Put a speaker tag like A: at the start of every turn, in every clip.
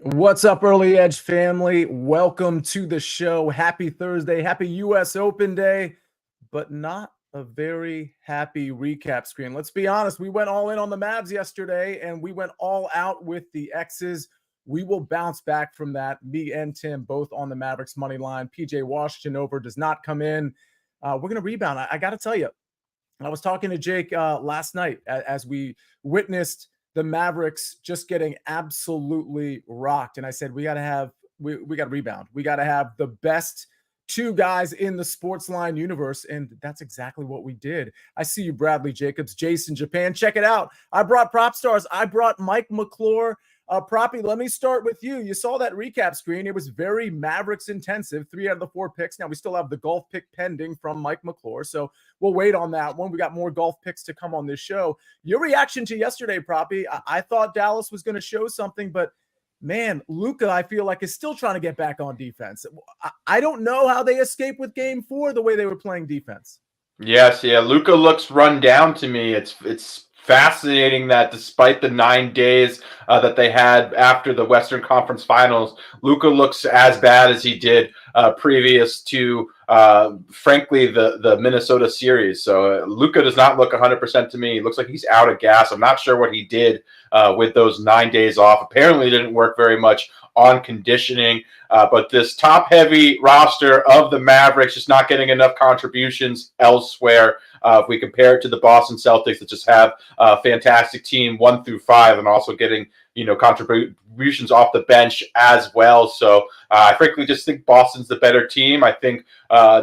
A: What's up, Early Edge family? Welcome to the show. Happy Thursday. Happy US Open Day, but not a very happy recap screen. Let's be honest. We went all in on the Mavs yesterday, and we went all out with the X's. We will bounce back from that. Me and Tim both on the Mavericks money line. PJ Washington over does not come in. We're going to rebound. I got to tell you, I was talking to Jake last night as we witnessed the Mavericks just getting absolutely rocked. And I said, we got to rebound. We got to have the best two guys in the SportsLine universe. And that's exactly what we did. I see you, Bradley Jacobs, Jason Japan. Check it out. I brought Propstarz. I brought Mike McClure. Proppy, let me start with you. You saw that recap screen. It was very Mavericks intensive, 3 out of the 4 picks. Now we still have the golf pick pending from Mike McClure, so we'll wait on that one. We got more golf picks to come on this show. Your reaction to yesterday, Proppy, I thought Dallas was going to show something, but man, Luka, I feel like, is still trying to get back on defense. I don't know how they escaped with game 4 the way they were playing defense.
B: Yes, yeah. Luka looks run down to me. It's fascinating that despite the 9 days that they had after the Western Conference Finals, Luka looks as bad as he did previous to, frankly, the Minnesota series. So Luka does not look 100% to me. He looks like he's out of gas. I'm not sure what he did with those 9 days off. Apparently, it didn't work very much on conditioning. But this top-heavy roster of the Mavericks just not getting enough contributions elsewhere. If we compare it to the Boston Celtics that just have a fantastic team 1 through 5 and also getting, contributions off the bench as well. So I frankly just think Boston's the better team. I think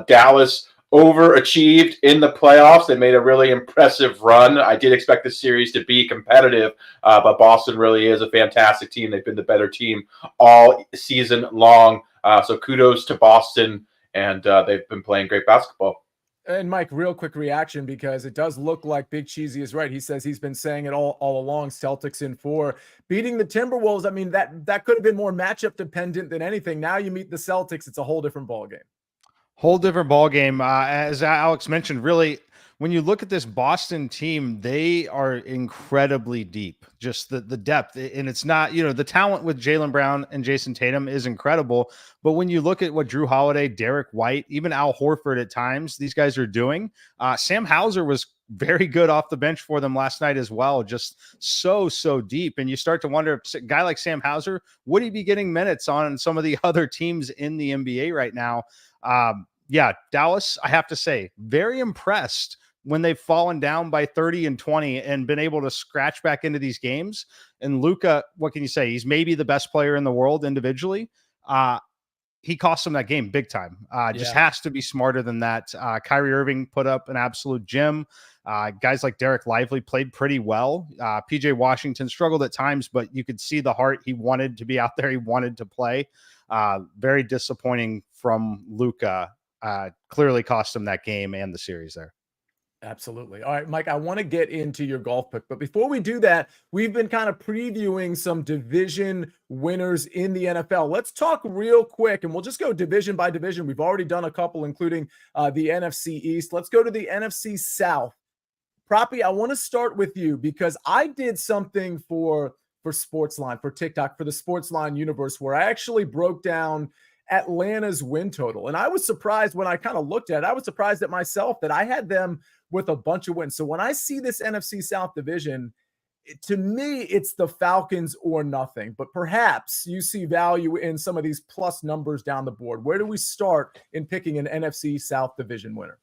B: Dallas overachieved in the playoffs. They made a really impressive run. I did expect the series to be competitive, but Boston really is a fantastic team. They've been the better team all season long. So kudos to Boston, and they've been playing great basketball.
A: And Mike, real quick reaction, because it does look like Big Cheesy is right. He says he's been saying it all along. Celtics in 4, beating the Timberwolves. I mean, that could have been more matchup dependent than anything. Now you meet the Celtics, it's a whole different ball game.
C: Whole different ball game. As Alex mentioned, really, when you look at this Boston team, they are incredibly deep. Just the depth, and it's not, the talent with Jaylen Brown and Jason Tatum is incredible. But when you look at what Drew Holiday, Derek White, even Al Horford at times, these guys are doing. Sam Hauser was very good off the bench for them last night as well. Just so deep. And you start to wonder if a guy like Sam Hauser, would he be getting minutes on some of the other teams in the NBA right now? Yeah, Dallas, I have to say, very impressed when they've fallen down by 30 and 20 and been able to scratch back into these games. And Luka, what can you say? He's maybe the best player in the world individually. He cost them that game big time. Just has to be smarter than that. Kyrie Irving put up an absolute gem. Guys like Derek Lively played pretty well. PJ Washington struggled at times, but you could see the heart. He wanted to be out there. He wanted to play. Very disappointing from Luka. Clearly cost him that game and the series there.
A: Absolutely. All right, Mike, I want to get into your golf pick, but before we do that, we've been kind of previewing some division winners in the NFL. Let's talk real quick, and we'll just go division by division. We've already done a couple, including the NFC East. Let's go to the NFC South. Proppy, I want to start with you because I did something for SportsLine, for TikTok, for the SportsLine universe, where I actually broke down Atlanta's win total. And I was surprised when I kind of looked at it. I was surprised at myself that I had them with a bunch of wins. So when I see this NFC South division, to me, it's the Falcons or nothing. But perhaps you see value in some of these plus numbers down the board. Where do we start in picking an NFC South division winner?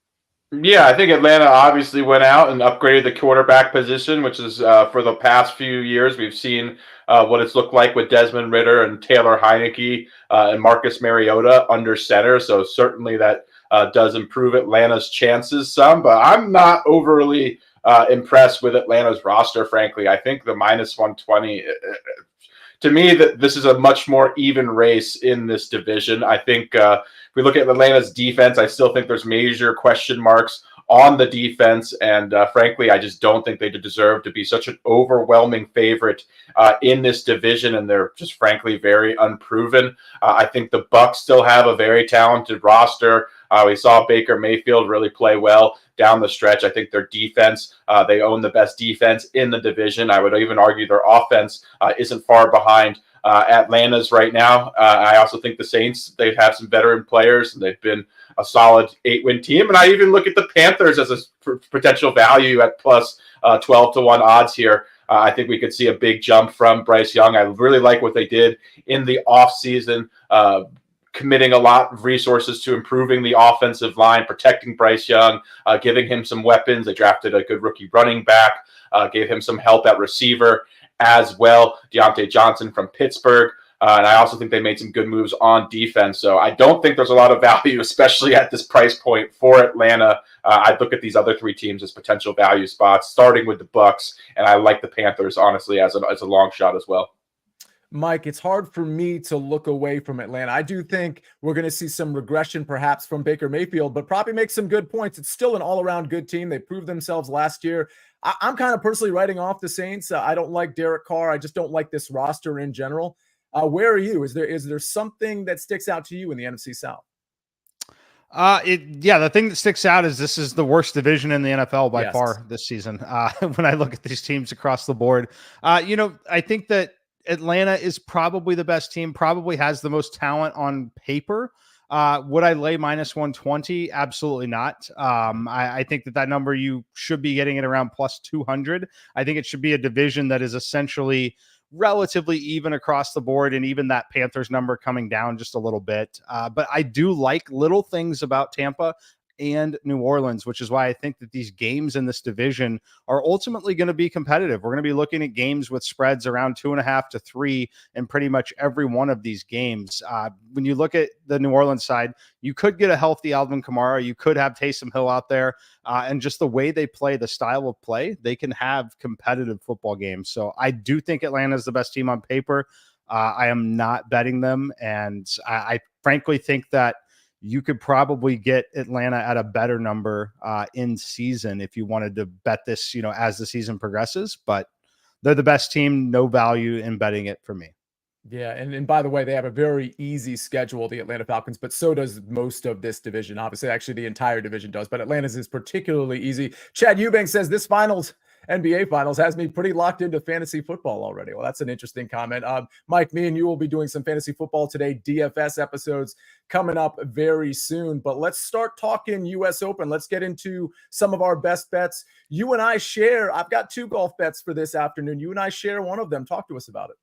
B: Yeah, I think Atlanta obviously went out and upgraded the quarterback position, which is for the past few years. We've seen what it's looked like with Desmond Ridder and Taylor Heineke and Marcus Mariota under center. So certainly that does improve Atlanta's chances some. But I'm not overly impressed with Atlanta's roster, frankly. I think the minus 120 to me, that this is a much more even race in this division. I think if we look at Atlanta's defense, I still think there's major question marks on the defense. And frankly, I just don't think they deserve to be such an overwhelming favorite in this division. And they're just frankly very unproven. I think the Bucs still have a very talented roster. We saw Baker Mayfield really play well down the stretch. I think their defense, they own the best defense in the division. I would even argue their offense isn't far behind Atlanta's right now. I also think the Saints, they have some veteran players, and they've been a solid 8-win team. And I even look at the Panthers as a potential value at plus 12 to 1 odds here. I think we could see a big jump from Bryce Young. I really like what they did in the offseason, committing a lot of resources to improving the offensive line, protecting Bryce Young, giving him some weapons. They drafted a good rookie running back, gave him some help at receiver as well. Deontay Johnson from Pittsburgh. And I also think they made some good moves on defense. So I don't think there's a lot of value, especially at this price point for Atlanta. I'd look at these other 3 teams as potential value spots, starting with the Bucs. And I like the Panthers, honestly, as a long shot as well.
A: Mike, it's hard for me to look away from Atlanta. I do think we're going to see some regression perhaps from Baker Mayfield, but probably make some good points. It's still an all-around good team. They proved themselves last year. I'm kind of personally writing off the Saints. I don't like Derek Carr. I just don't like this roster in general. Where are you? Is there something that sticks out to you in the NFC South?
C: The thing that sticks out is this is the worst division in the NFL by
A: Yes.
C: far this season. When I look at these teams across the board, I think that Atlanta is probably the best team, probably has the most talent on paper. Would I lay minus 120? Absolutely not. I think that number, you should be getting it around plus 200. I think it should be a division that is essentially relatively even across the board, and even that Panthers number coming down just a little bit. But I do like little things about Tampa and New Orleans, which is why I think that these games in this division are ultimately going to be competitive. We're going to be looking at games with spreads around 2.5 to 3 in pretty much every one of these games. When you look at the New Orleans side, you could get a healthy Alvin Kamara. You could have Taysom Hill out there. And just the way they play, the style of play, they can have competitive football games. So I do think Atlanta is the best team on paper. I am not betting them. And I frankly think that you could probably get Atlanta at a better number in season if you wanted to bet this, as the season progresses. But they're the best team, no value in betting it for me.
A: Yeah, and by the way, they have a very easy schedule, the Atlanta Falcons, but so does most of this division. Obviously, actually, the entire division does, but Atlanta's is particularly easy. Chad Eubank says this NBA Finals has me pretty locked into fantasy football already. Well, that's an interesting comment. Mike, me and you will be doing some fantasy football today, DFS episodes coming up very soon. But let's start talking U.S. Open. Let's get into some of our best bets. You and I share, I've got 2 golf bets for this afternoon. You and I share one of them. Talk to us about it.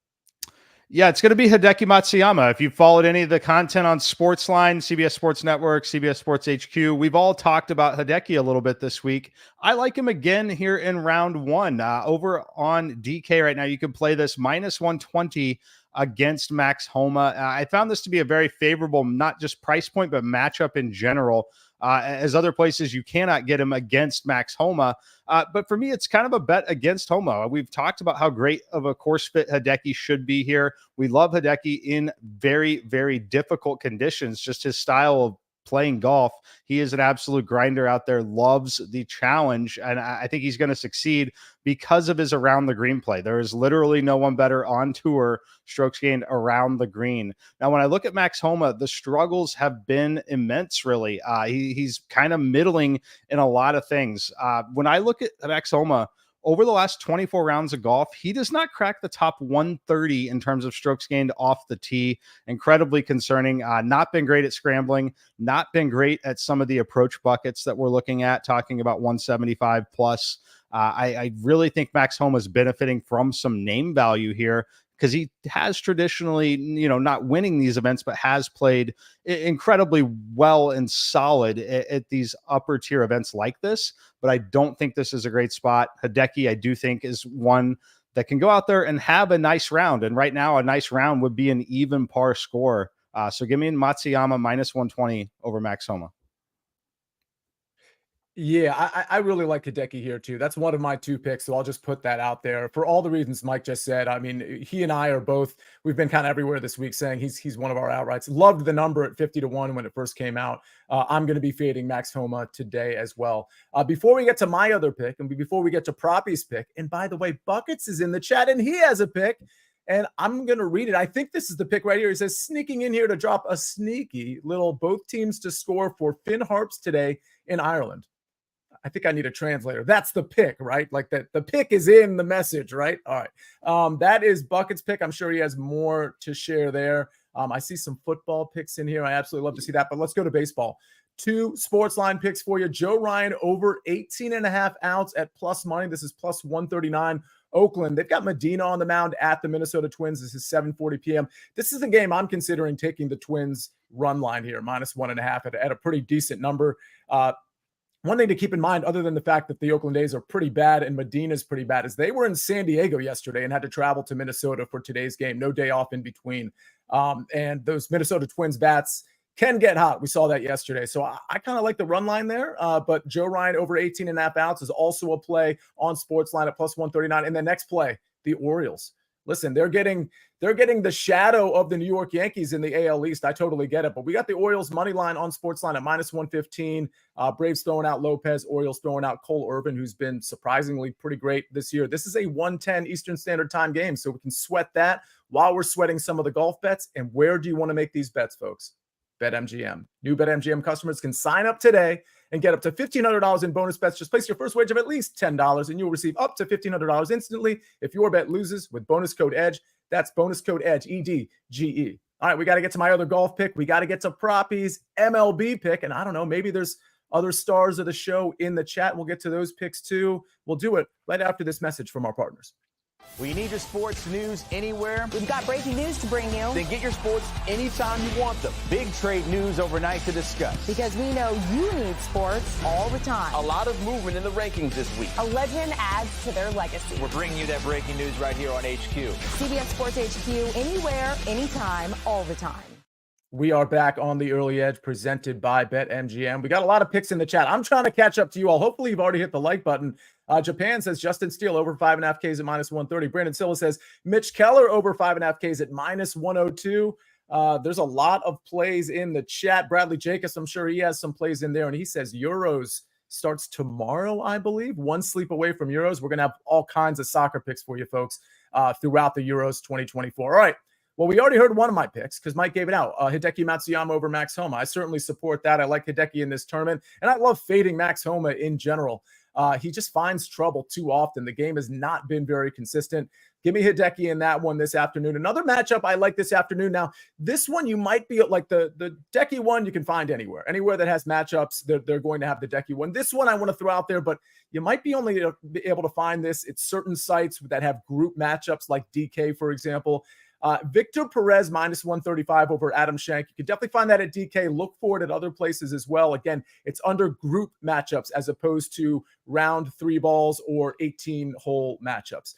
C: Yeah, it's going to be Hideki Matsuyama. If you've followed any of the content on SportsLine, CBS Sports Network, CBS Sports HQ, we've all talked about Hideki a little bit this week. I like him again here in round 1. Over on DK right now, you can play this minus 120 against Max Homa. I found this to be a very favorable, not just price point, but matchup in general. As other places, you cannot get him against Max Homa. But for me, it's kind of a bet against Homa. We've talked about how great of a course fit Hideki should be here. We love Hideki in very, very difficult conditions. Just his style of playing golf. He is an absolute grinder out there, loves the challenge. And I think he's going to succeed because of his around the green play. There is literally no one better on tour strokes gained around the green. Now, when I look at Max Homa, the struggles have been immense, really. He's kind of middling in a lot of things. When I look at Max Homa, over the last 24 rounds of golf, he does not crack the top 130 in terms of strokes gained off the tee. Incredibly concerning. Not been great at scrambling, not been great at some of the approach buckets that we're looking at, talking about 175 plus. I really think Max Homa is benefiting from some name value here, because he has traditionally, not winning these events, but has played incredibly well and solid at these upper tier events like this. But I don't think this is a great spot. Hideki, I do think, is one that can go out there and have a nice round. And right now, a nice round would be an even par score. So give me Matsuyama minus 120 over Max Homa.
A: Yeah, I really like Hideki here too. That's one of my 2 picks, so I'll just put that out there for all the reasons Mike just said. I mean, he and I are both, we've been kind of everywhere this week saying he's one of our outrights. Loved the number at 50 to 1 when it first came out. I'm going to be fading Max Homa today as well. Before we get to my other pick, and before we get to Proppy's pick, and by the way, Buckets is in the chat and he has a pick, and I'm going to read it. I think this is the pick right here. He says, sneaking in here to drop a sneaky little both teams to score for Finn Harps today in Ireland. I think I need a translator. That's the pick, right? Like the pick is in the message, right? All right. That is Bucket's pick. I'm sure he has more to share there. I see some football picks in here. I absolutely love to see that, but let's go to baseball. 2 SportsLine picks for you. Joe Ryan over 18.5 outs at plus money. This is plus 139. Oakland, they've got Medina on the mound at the Minnesota Twins. This is 7:40 p.m. This is a game I'm considering taking the Twins run line here, minus 1.5 at a pretty decent number. One thing to keep in mind, other than the fact that the Oakland A's are pretty bad and Medina's pretty bad, is they were in San Diego yesterday and had to travel to Minnesota for today's game. No day off in between. And those Minnesota Twins bats can get hot. We saw that yesterday. So I kind of like the run line there. But Joe Ryan over 18.5 outs is also a play on SportsLine at plus 139. And the next play, the Orioles. Listen, they're getting the shadow of the New York Yankees in the AL East. I totally get it. But we got the Orioles money line on SportsLine at minus 115. Braves throwing out Lopez, Orioles throwing out Cole Irvin, who's been surprisingly pretty great this year. This is a 1:10 Eastern Standard Time game, so we can sweat that while we're sweating some of the golf bets. And where do you want to make these bets, folks? BetMGM. New BetMGM customers can sign up today and get up to $1,500 in bonus bets. Just place your first wager of at least $10 and you'll receive up to $1,500 instantly if your bet loses with bonus code EDGE. That's bonus code EDGE, EDGE. All right, we got to get to my other golf pick. We got to get to Proppy's MLB pick. And I don't know, maybe there's other stars of the show in the chat. We'll get to those picks too. We'll do it right after this message from our partners.
D: We need your sports news anywhere.
E: We've got breaking news to bring you.
D: Then get your sports anytime you want them. Big trade news overnight to discuss.
E: Because we know you need sports all the time.
D: A lot of movement in the rankings this week.
E: A legend adds to their legacy.
D: We're bringing you that breaking news right here on HQ.
E: CBS Sports HQ, anywhere, anytime, all the time.
A: We are back on the Early Edge presented by BetMGM. We got a lot of picks in the chat. I'm trying to catch up to you all. Hopefully you've already hit the like button. Japan says Justin Steele over 5.5 Ks at minus 130. Brandon Silva says Mitch Keller over 5.5 Ks at minus 102. There's a lot of plays in the chat. Bradley Jacobs, I'm sure he has some plays in there. And he says Euros starts tomorrow, I believe. One sleep away from Euros. We're going to have all kinds of soccer picks for you folks throughout the Euros 2024. All right. Well, we already heard one of my picks because Mike gave it out. Hideki Matsuyama over Max Homa. I certainly support that. I like Hideki in this tournament, and I love fading Max Homa in general. He just finds trouble too often. The game has not been very consistent. Give me Hideki in that one this afternoon. Another matchup I like this afternoon. Now, this one you might be like the Decky one you can find anywhere. Anywhere that has matchups, they're going to have the Decky one. This one I want to throw out there, but you might be only be able to find this at certain sites that have group matchups like DK, for example. Victor Perez minus 135 over Adam Schenk. You can definitely find that at DK. Look for it at other places as well. Again, it's under group matchups as opposed to round 3 balls or 18-hole matchups.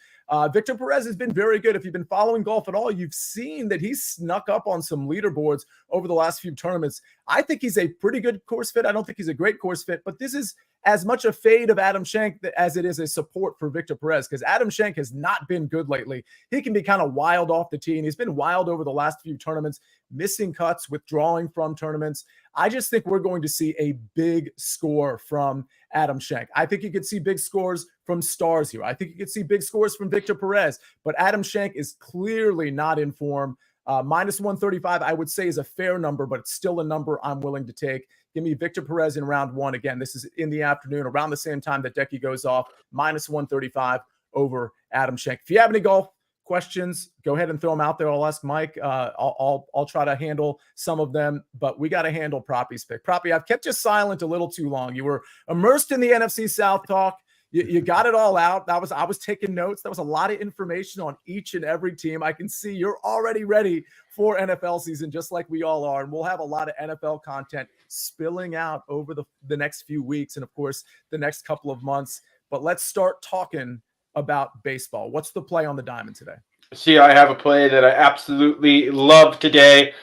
A: Victor Perez has been very good. If you've been following golf at all, you've seen that he's snuck up on some leaderboards over the last few tournaments. I think he's a pretty good course fit. I don't think he's a great course fit, but this is as much a fade of Adam Schenk as it is a support for Victor Perez because Adam Schenk has not been good lately. He can be kind of wild off the tee, and he's been wild over the last few tournaments, missing cuts, withdrawing from tournaments. I just think we're going to see a big score from Adam Schenk. I think you could see big scores from stars here. I think you could see big scores from Victor Perez, but Adam Schenk is clearly not in form. Minus 135, I would say, is a fair number, but it's still a number I'm willing to take. Give me Victor Perez in round 1. Again, this is in the afternoon, around the same time that Decky goes off. Minus 135 over Adam Schenk. If you have any golf questions, go ahead and throw them out there. I'll ask Mike. I'll try to handle some of them, but we got to handle Proppy's pick. Proppy, I've kept you silent a little too long. You were immersed in the NFC South talk. You got it all out. I was taking notes. That was a lot of information on each and every team. I can see you're already ready for NFL season, just like we all are. And we'll have a lot of NFL content spilling out over the next few weeks and, of course, the next couple of months. But let's start talking about baseball. What's the play on the diamond today?
B: See, I have a play that I absolutely love today.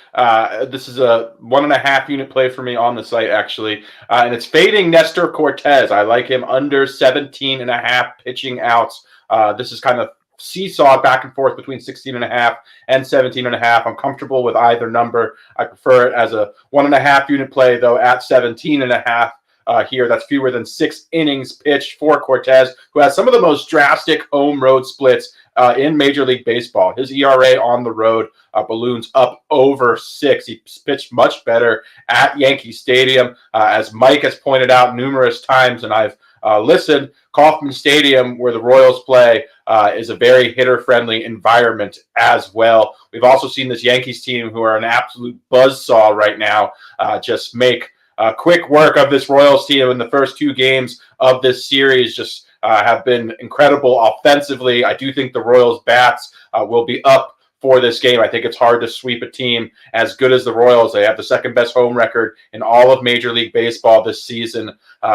B: This is a 1.5 unit play for me on the site, actually. And it's fading Nestor Cortez. I like him under 17.5 pitching outs. This is kind of seesaw back and forth between 16.5 and 17.5. I'm comfortable with either number. I prefer it as a 1.5 unit play, though, at 17.5. Here, that's fewer than 6 innings pitched for Cortez, who has some of the most drastic home road splits in Major League Baseball. His ERA on the road balloons up over 6. He pitched much better at Yankee Stadium, as Mike has pointed out numerous times, and I've listen, Kauffman Stadium, where the Royals play, is a very hitter-friendly environment as well. We've also seen this Yankees team, who are an absolute buzzsaw right now, just make quick work of this Royals team in the first 2 games of this series. Just have been incredible offensively. I do think the Royals bats will be up for this game. I think it's hard to sweep a team as good as the Royals. They have the second best home record in all of Major League Baseball this season.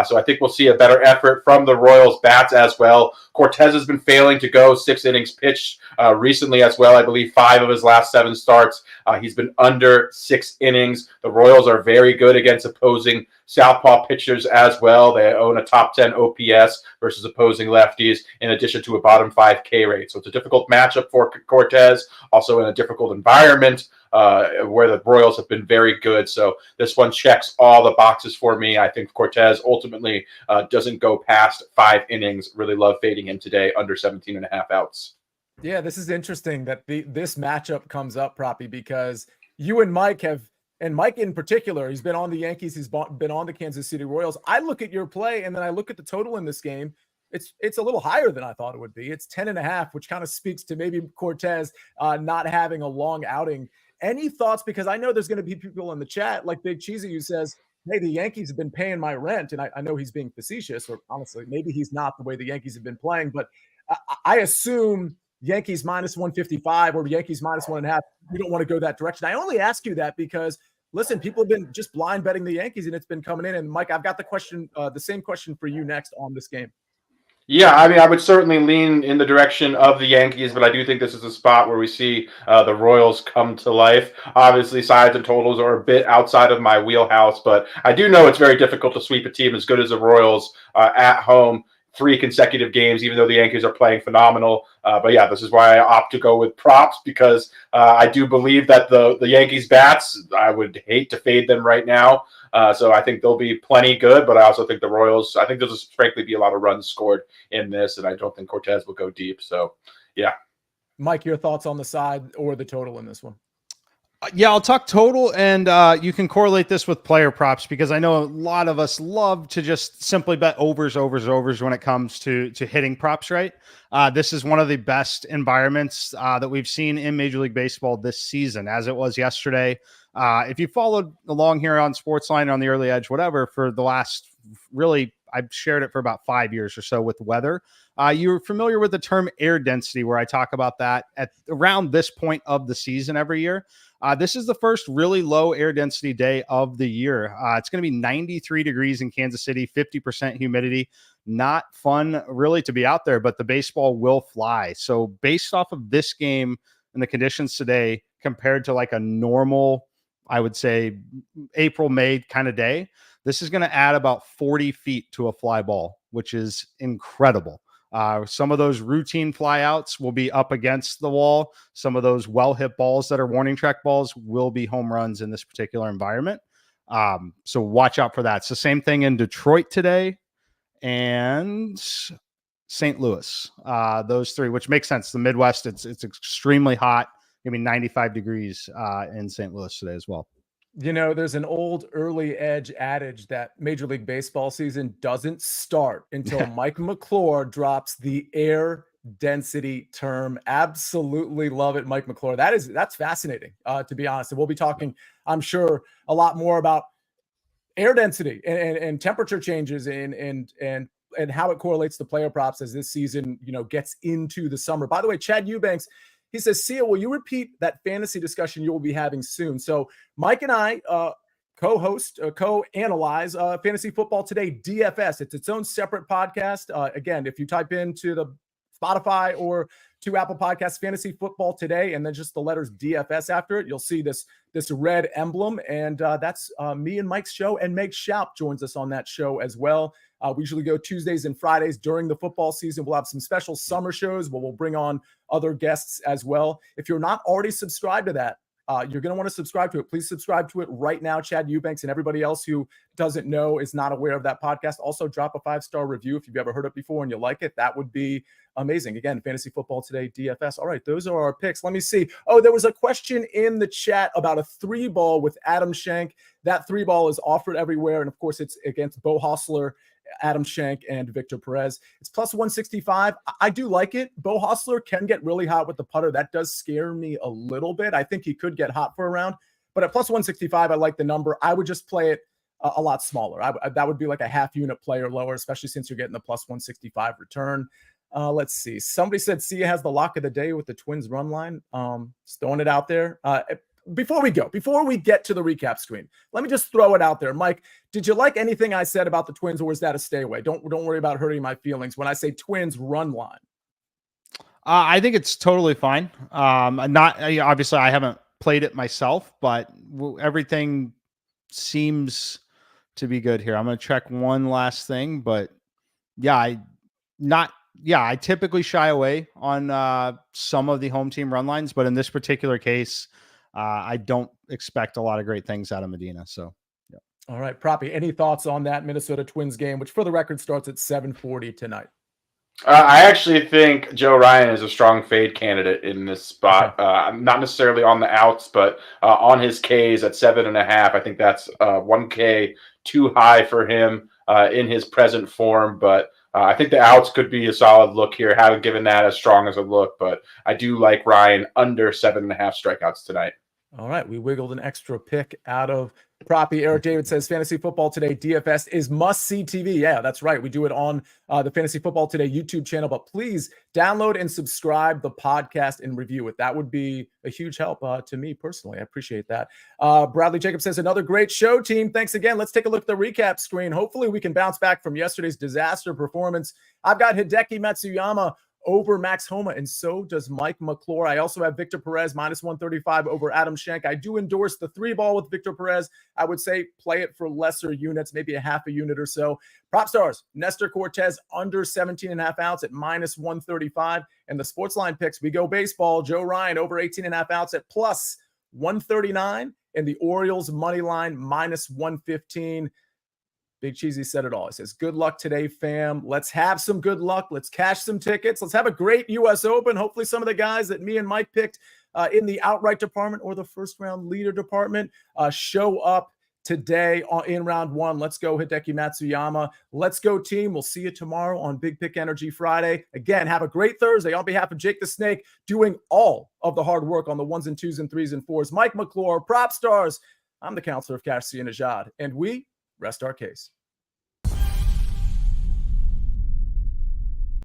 B: So I think we'll see a better effort from the Royals bats as well. Cortez has been failing to go 6 innings pitched recently as well. I believe 5 of his last 7 starts. He's been under 6 innings. The Royals are very good against opposing southpaw pitchers as well. They own a top 10 OPS versus opposing lefties, in addition to a bottom 5 K rate. So it's a difficult matchup for Cortez, also in a difficult environment where the Royals have been very good. So this one checks all the boxes for me. I think Cortez ultimately doesn't go past 5 innings. Really love fading him today under 17.5 outs.
A: Yeah, this is interesting that this matchup comes up, Proppy, because you and Mike have, and Mike in particular, he's been on the Yankees, he's been on the Kansas City Royals. I look at your play and then I look at the total in this game. It's a little higher than I thought it would be. It's 10.5, which kind of speaks to maybe Cortez not having a long outing. Any thoughts? Because I know there's going to be people in the chat like Big Cheesy who says, hey, the Yankees have been paying my rent. And I know he's being facetious, or honestly, maybe he's not the way the Yankees have been playing. But I assume Yankees minus 155 or Yankees minus 1.5. You don't want to go that direction. I only ask you that because, listen, people have been just blind betting the Yankees and it's been coming in. And Mike, I've got the same question for you next on this game.
B: Yeah, I mean, I would certainly lean in the direction of the Yankees, but I do think this is a spot where we see the Royals come to life. Obviously, sides and totals are a bit outside of my wheelhouse, but I do know it's very difficult to sweep a team as good as the Royals at home. 3 consecutive games, even though the Yankees are playing phenomenal. But yeah, this is why I opt to go with props, because I do believe that the Yankees bats, I would hate to fade them right now. So I think they'll be plenty good, but I also think the Royals, I think there'll just frankly be a lot of runs scored in this, and I don't think Cortez will go deep. So yeah.
A: Mike, your thoughts on the side or the total in this one?
C: Yeah, I'll talk total, and you can correlate this with player props, because I know a lot of us love to just simply bet overs when it comes to hitting props, right? This is one of the best environments that we've seen in Major League Baseball this season, as it was yesterday. If you followed along here on SportsLine, on the early edge, whatever, for the last, really, I've shared it for about 5 years or so with weather. You're familiar with the term air density, where I talk about that at around this point of the season every year. This is the first really low air density day of the year. It's going to be 93 degrees in Kansas City, 50% humidity. Not fun really to be out there, but the baseball will fly. So based off of this game and the conditions today compared to like a normal, I would say April, May kind of day, this is going to add about 40 feet to a fly ball, which is incredible. Some of those routine flyouts will be up against the wall. Some of those well-hit balls that are warning track balls will be home runs in this particular environment. So watch out for that. It's the same thing in Detroit today and St. Louis. Those 3, which makes sense. The Midwest, it's extremely hot. Going to be 95 degrees in St. Louis today as well.
A: You know, there's an old early edge adage that Major League Baseball season doesn't start until Mike McClure drops the air density term. Absolutely love it, Mike McClure. That's fascinating, to be honest. And we'll be talking, I'm sure, a lot more about air density and temperature changes and how it correlates to player props as this season, gets into the summer. By the way, Chad Eubanks, he says, Sia, will you repeat that fantasy discussion you will be having soon? So Mike and I co-analyze Fantasy Football Today DFS. It's its own separate podcast. Again, if you type into the Spotify or to Apple Podcasts, Fantasy Football Today, and then just the letters DFS after it, you'll see this red emblem. And that's me and Mike's show. And Meg Schaup joins us on that show as well. We usually go Tuesdays and Fridays during the football season. We'll have some special summer shows where we'll bring on other guests as well. If you're not already subscribed to that, you're going to want to subscribe to it. Please subscribe to it right now. Chad Eubanks and everybody else who doesn't know, is not aware of that podcast, also drop a 5-star review if you've ever heard it before and you like it. That would be amazing. Again, Fantasy Football Today, DFS. All right, those are our picks. Let me see. Oh, there was a question in the chat about a 3-ball with Adam Schenk. That 3-ball is offered everywhere. And of course, it's against Bo Hostler Adam Schenk and Victor Perez. It's plus 165. I do like it. Bo Hustler can get really hot with the putter. That does scare me a little bit. I think he could get hot for a round. But at plus 165, I like the number. I would just play it a lot smaller. That would be like a half unit play or lower, especially since you're getting the plus 165 return. Let's see. Somebody said Sia has the lock of the day with the Twins run line. Just throwing it out there. Before we get to the recap screen, let me just throw it out there. Mike, did you like anything I said about the Twins, or was that a stay away? Don't worry about hurting my feelings when I say Twins run line.
C: I think it's totally fine. Obviously I haven't played it myself, but everything seems to be good here. I'm going to check one last thing, but I typically shy away on some of the home team run lines, but in this particular case, I don't expect a lot of great things out of Medina. So, yeah.
A: All right, Proppy, any thoughts on that Minnesota Twins game, which for the record starts at 7:40 tonight?
B: I actually think Joe Ryan is a strong fade candidate in this spot. Not necessarily on the outs, but on his Ks at 7.5. I think that's 1K too high for him in his present form. But I think the outs could be a solid look here. Haven't given that as strong as a look, but I do like Ryan under 7.5 strikeouts tonight.
A: All right, we wiggled an extra pick out of Proppy. Eric David says Fantasy Football Today DFS is must-see TV. Yeah, that's right. We do it on the Fantasy Football Today YouTube channel, but please download and subscribe the podcast and review it. That would be a huge help to me personally. I appreciate that. Bradley Jacob says another great show, team. Thanks again. Let's take a look at the recap screen. Hopefully we can bounce back from yesterday's disaster performance. I've got Hideki Matsuyama over Max Homa, and so does Mike McClure. I also have Victor Perez minus 135 over Adam Schenk. I do endorse the 3-ball with Victor Perez. I would say play it for lesser units, maybe a half a unit or so. Propstarz, Nestor Cortez under 17.5 outs at minus 135. And the SportsLine picks, we go baseball. Joe Ryan over 18.5 outs at plus 139. And the Orioles money line minus 115. Big Cheesy said it all. He says, good luck today, fam. Let's have some good luck. Let's cash some tickets. Let's have a great U.S. Open. Hopefully some of the guys that me and Mike picked in the outright department or the first-round leader department show up today in round one. Let's go, Hideki Matsuyama. Let's go, team. We'll see you tomorrow on Big Pick Energy Friday. Again, have a great Thursday. On behalf of Jake the Snake, doing all of the hard work on the 1s and 2s and 3s and 4s. Mike McClure, Propstarz. I'm the counselor of Cash, Sia Nejad, and we rest our case.